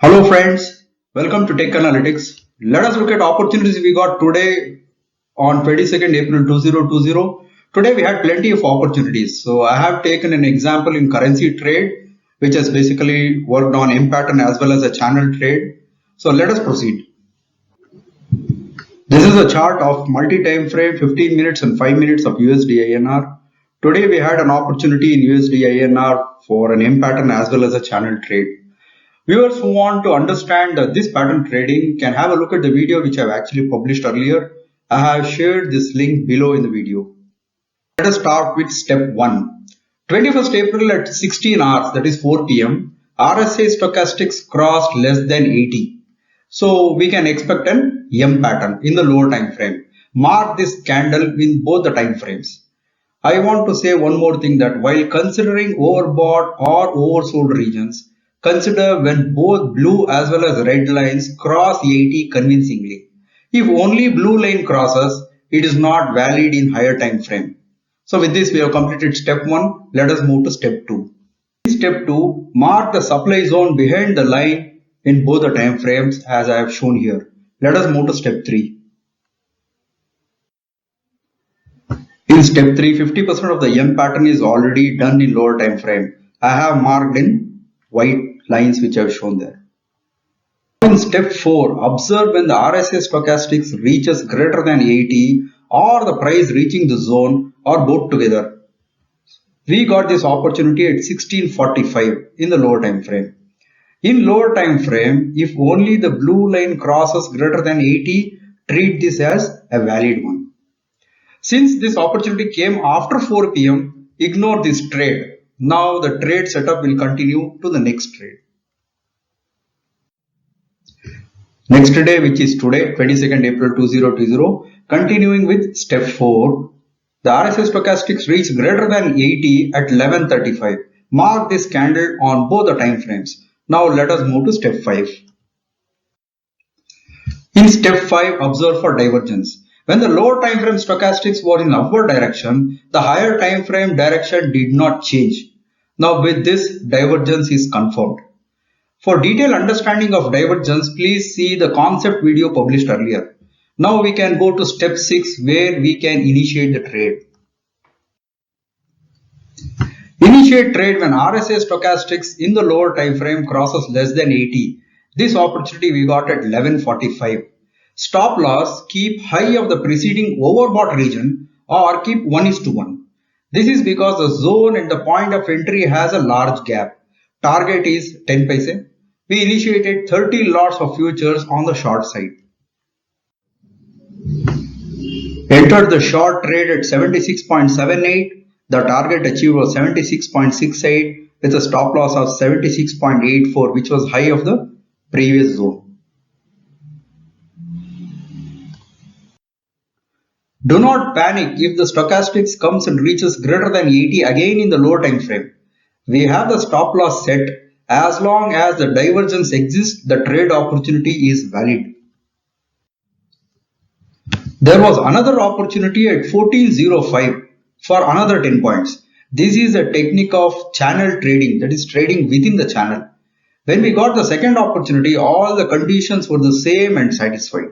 Hello friends, welcome to Tech Analytics. Let us look at opportunities we got today on 22nd April 2020. Today we had plenty of opportunities. So I have taken an example in currency trade, which has basically worked on M pattern as well as a channel trade. So let us proceed. This is a chart of multi-time frame 15 minutes and 5 minutes of USD INR. Today we had an opportunity in USD INR for an M pattern as well as a channel trade. Viewers who want to understand this pattern trading can have a look at the video which I have actually published earlier. I have shared this link below in the video. Let us start with step 1. 21st April at 16 hours, that is 4 p.m. RSI stochastics crossed less than 80. So we can expect an M pattern in the lower time frame. Mark this candle in both the time frames. I want to say one more thing, that while considering overbought or oversold regions, consider when both blue as well as red lines cross 80 convincingly. If only blue line crosses, it is not valid in higher time frame. So with this we have completed step 1. Let us move to step 2. In step 2, mark the supply zone behind the line in both the time frames as I have shown here. Let us move to step 3. In step 3, 50% of the M pattern is already done in lower time frame. I have marked in white lines which I have shown there. In step 4, observe when the RSI stochastics reaches greater than 80 or the price reaching the zone or both together. We got this opportunity at 16:45 in the lower time frame. In lower time frame, if only the blue line crosses greater than 80, treat this as a valid one. Since this opportunity came after 4 p.m., ignore this trade. Now the trade setup will continue to the next trade. Next day, which is today, 22nd April 2020, continuing with step 4, the RSI stochastics reach greater than 80 at 11:35. Mark this candle on both the time frames. Now let us move to step 5. In step 5, observe for divergence. When the lower time frame stochastics were in upward direction, the higher time frame direction did not change. Now with this, divergence is confirmed. For detailed understanding of divergence, please see the concept video published earlier. Now we can go to step 6 where we can initiate the trade. Initiate trade when RSI stochastics in the lower time frame crosses less than 80. This opportunity we got at 11:45. Stop loss, keep high of the preceding overbought region or keep 1:1. This is because the zone and the point of entry has a large gap. Target is 10 paise. We initiated 30 lots of futures on the short side. Entered the short trade at 76.78. The target achieved was 76.68 with a stop loss of 76.84, which was high of the previous zone. Do not panic if the stochastics comes and reaches greater than 80 again in the lower time frame. We have the stop loss set. As long as the divergence exists, the trade opportunity is valid. There was another opportunity at 14:05 for another 10 points. This is a technique of channel trading, that is trading within the channel. When we got the second opportunity, all the conditions were the same and satisfied.